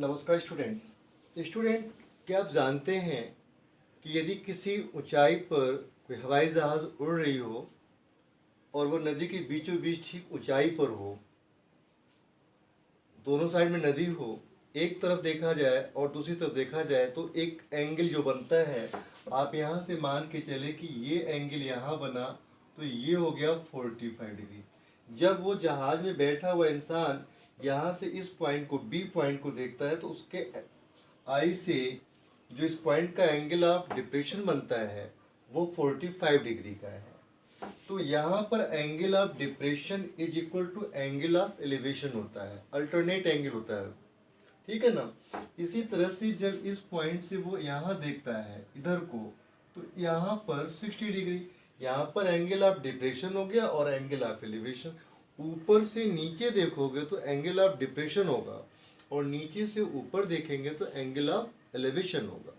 नमस्कार स्टूडेंट, क्या आप जानते हैं कि यदि किसी ऊंचाई पर कोई हवाई जहाज़ उड़ रही हो और वो नदी के बीचों बीच ठीक ऊंचाई पर हो, दोनों साइड में नदी हो, एक तरफ देखा जाए और दूसरी तरफ देखा जाए तो एक एंगल जो बनता है, आप यहाँ से मान के चले कि ये एंगल यहाँ बना तो ये हो गया 45 डिग्री। जब वो जहाज में बैठा हुआ इंसान यहाँ से इस पॉइंट को बी पॉइंट को देखता है तो उसके आई से जो इस पॉइंट का एंगल ऑफ डिप्रेशन बनता है वो 45 डिग्री का है। तो यहाँ पर angle of depression is equal to angle of elevation होता है, अल्टरनेट एंगल होता है, ठीक है ना। इसी तरह से जब इस पॉइंट से वो यहाँ देखता है इधर को तो यहाँ पर 60 डिग्री, यहाँ पर एंगल ऑफ डिप्रेशन हो गया और एंगल ऑफ एलिवेशन। ऊपर से नीचे देखोगे तो एंगल ऑफ डिप्रेशन होगा और नीचे से ऊपर देखेंगे तो एंगल ऑफ एलिवेशन होगा।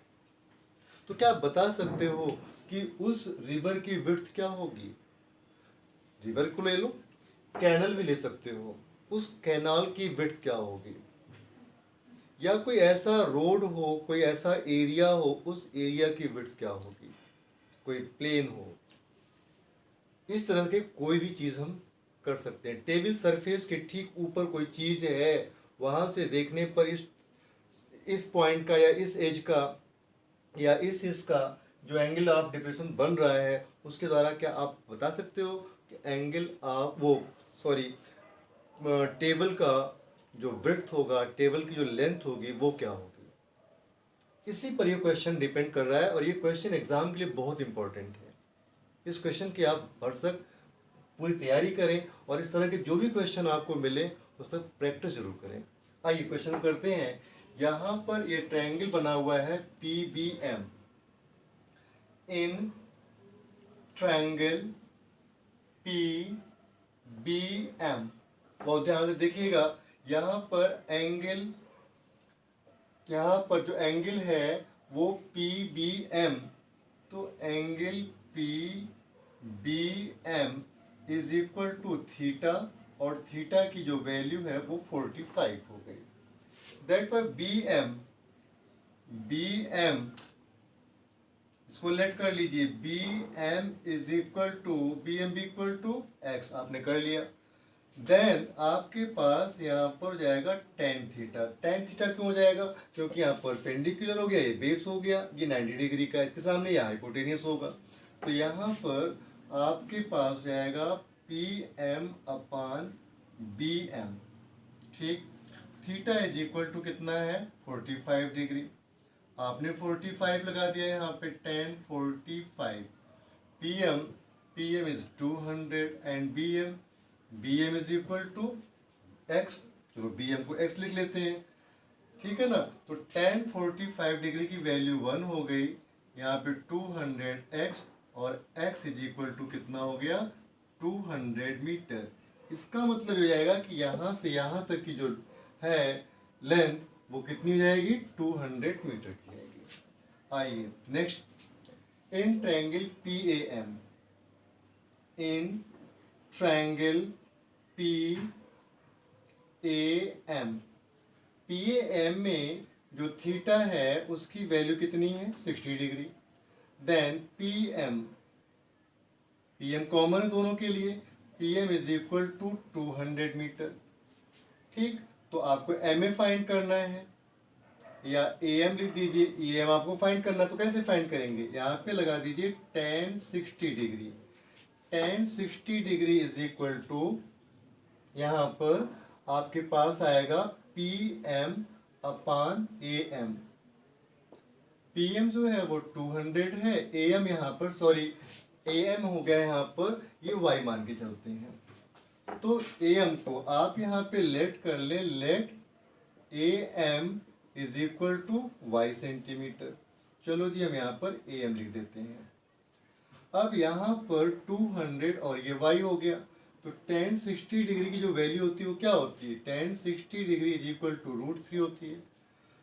तो क्या आप बता सकते हो कि उस रिवर की विड्थ क्या होगी? रिवर को ले लो, कैनल भी ले सकते हो, उस कैनाल की विड्थ क्या होगी? या कोई ऐसा रोड हो, कोई ऐसा एरिया हो, उस एरिया की विड्थ क्या होगी? कोई प्लेन हो, इस तरह के कोई भी चीज़ हम कर सकते हैं। टेबल सरफेस के ठीक ऊपर कोई चीज़ है, वहाँ से देखने पर इस पॉइंट का या इस एज का या इस इसका जो एंगल ऑफ डिप्रेशन बन रहा है उसके द्वारा क्या आप बता सकते हो कि एंगल ऑफ टेबल का जो ब्रेड्थ होगा, टेबल की जो लेंथ होगी वो क्या होगी? इसी पर ये क्वेश्चन डिपेंड कर रहा है और ये क्वेश्चन एग्जाम के लिए बहुत इंपॉर्टेंट है। इस क्वेश्चन की आप भरसक पूरी तैयारी करें और इस तरह के जो भी क्वेश्चन आपको मिले उस पर प्रैक्टिस जरूर करें। आइए क्वेश्चन करते हैं। यहाँ पर ये ट्रायंगल बना हुआ है PBM। इन ट्रायंगल PBM बहुत ध्यान से देखिएगा, यहाँ पर जो एंगल है वो PBM, तो angle PBM is equal to theta और थीटा की जो वैल्यू है वो 45 हो गई। दैट वाई BM इसको लेट कर लीजिए, BM is equal to x, आपने कर लिया। देन आपके पास यहाँ पर जाएगा टेन थीटा। टेन थीटा क्यों हो जाएगा? क्योंकि यहाँ पर पेंडिकुलर हो गया, ये बेस हो गया, ये 90 डिग्री का, इसके सामने यहाँ हाइपोटेनियस होगा। तो यहाँ पर आपके पास जाएगा PM अपान BM, ठीक। थीटा इज इक्वल टू कितना है? 45 डिग्री। आपने 45 लगा दिया यहाँ पे, 10 45। PM is 200 and BM is equal to x। चलो BM को x लिख लेते हैं, ठीक है ना। तो 10 45 डिग्री की वैल्यू 1 हो गई, यहाँ पे 200x और x इज इक्वल टू कितना हो गया? 200 मीटर। इसका मतलब हो जाएगा कि यहाँ से यहाँ तक की जो है लेंथ वो कितनी हो जाएगी? 200 मीटर की जाएगी। आइए next, in triangle PAM, in triangle PAM में जो थीटा है उसकी वैल्यू कितनी है? 60 डिग्री। देन PM कॉमन है दोनों के लिए, PM is equal to 200 meter, ठीक। तो आपको MA फाइंड करना है या AM लिख दीजिए, EM आपको फाइंड करना, तो कैसे फाइंड करेंगे? यहाँ पे लगा दीजिए tan 60 degree. tan 60 degree is equal to, यहाँ पर आपके पास आएगा PM अपान AM। PM जो है वो 200 है, AM यहाँ पर AM हो गया यहाँ पर, ये y मान के चलते हैं। तो AM को आप यहाँ पे लेट कर ले, let AM is equal to y centimeter. चलो जी हम यहाँ पर AM लिख देते हैं। अब यहाँ पर 200 और ये y हो गया, तो tan 60 डिग्री की जो वैल्यू होती है वो क्या होती है? tan 60 degree is equal to √3 होती है।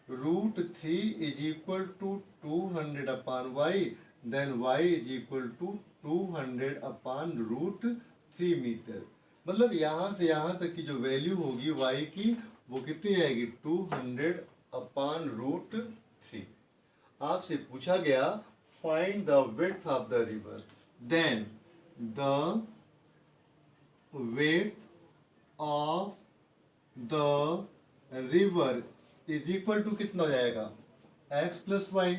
√3 is equal to 200 upon y, then y is equal to 200 upon √3 meter. मतलब यहाँ से यहाँ तक की जो वैल्यू होगी y की वो कितनी आएगी? 200 अपॉन रूट 3। आपसे पूछा गया find the width of the river, then the width of the river is equal to कितना हो जाएगा, x प्लस वाई।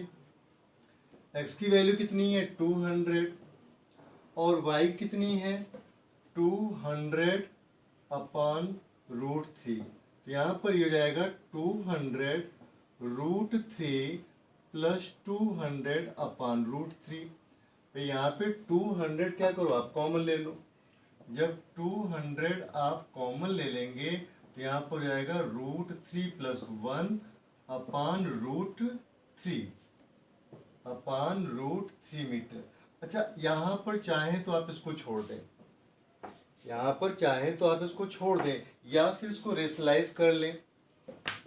x की वैल्यू कितनी है 200 और y कितनी है 200 अपॉन रूट 3। तो यहाँ पर ये हो जाएगा 200 रूट 3 प्लस 200 अपॉन रूट 3। तो यहाँ पे 200 क्या करो आप कॉमन ले लो। जब 200 आप कॉमन ले लेंगे तो यहाँ पर हो जाएगा root 3 plus 1 upon root 3 upon root 3 meter. अच्छा, यहाँ पर चाहें तो आप इसको छोड़ दें, यहाँ पर चाहें तो आप इसको छोड़ दें या फिर इसको रेशलाइज कर लें।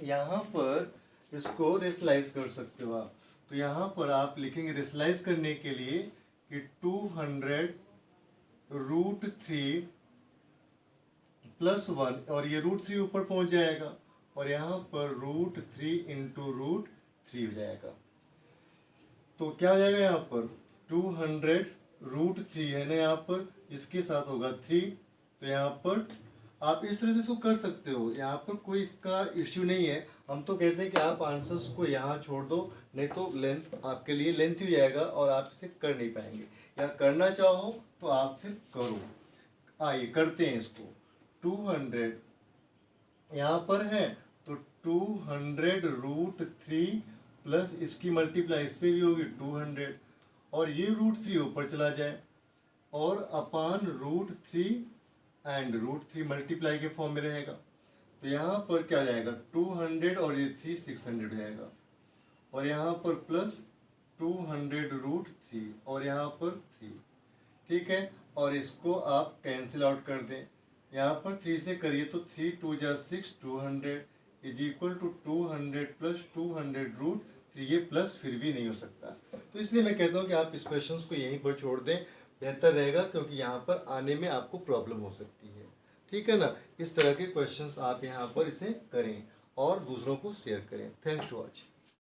यहाँ पर इसको रेशलाइज कर सकते हो आप। तो यहाँ पर आप लिखेंगे रेशलाइज करने के लिए कि 200 रूट 3 प्लस 1 और ये रूट 3 ऊपर पहुँच जाएगा और यहाँ पर रूट 3 इंटू रूट 3 हो जाएगा। तो क्या हो जाएगा यहाँ पर 200 रूट 3 है ना, यहाँ पर इसके साथ होगा 3। तो यहाँ पर आप इस तरह से इसको कर सकते हो, यहाँ पर कोई इसका इश्यू नहीं है। हम तो कहते हैं कि आप आंसर्स को यहाँ छोड़ दो, नहीं तो लेंथ आपके लिए लेंथ ही जाएगा और आप इसे कर नहीं पाएंगे। या करना चाहो तो आप फिर करो। आइए करते हैं इसको। 200 यहाँ पर है तो 200 रूट 3 प्लस इसकी मल्टीप्लाई इससे भी होगी 200 और ये रूट 3 ऊपर चला जाए और upon root 3 and root 3 multiply के फॉर्म में रहेगा। तो यहाँ पर क्या जाएगा 200 और ये 3 600 हो जाएगा और यहाँ पर प्लस 200 रूट 3 और यहाँ पर 3। ठीक है, और इसको आप कैंसिल आउट कर दें। यहाँ पर 3 से करिए तो 3 2 जा 6 200 is equal to 200 plus 200 root 3। ये प्लस फिर भी नहीं हो सकता, तो इसलिए मैं कहता हूँ कि आप इस क्वेश्चन को यहीं पर छोड़ दें, बेहतर रहेगा, क्योंकि यहाँ पर आने में आपको प्रॉब्लम हो सकती है। ठीक है ना, इस तरह के क्वेश्चंस आप यहाँ पर इसे करें और दूसरों को शेयर करें। Thanks to watch.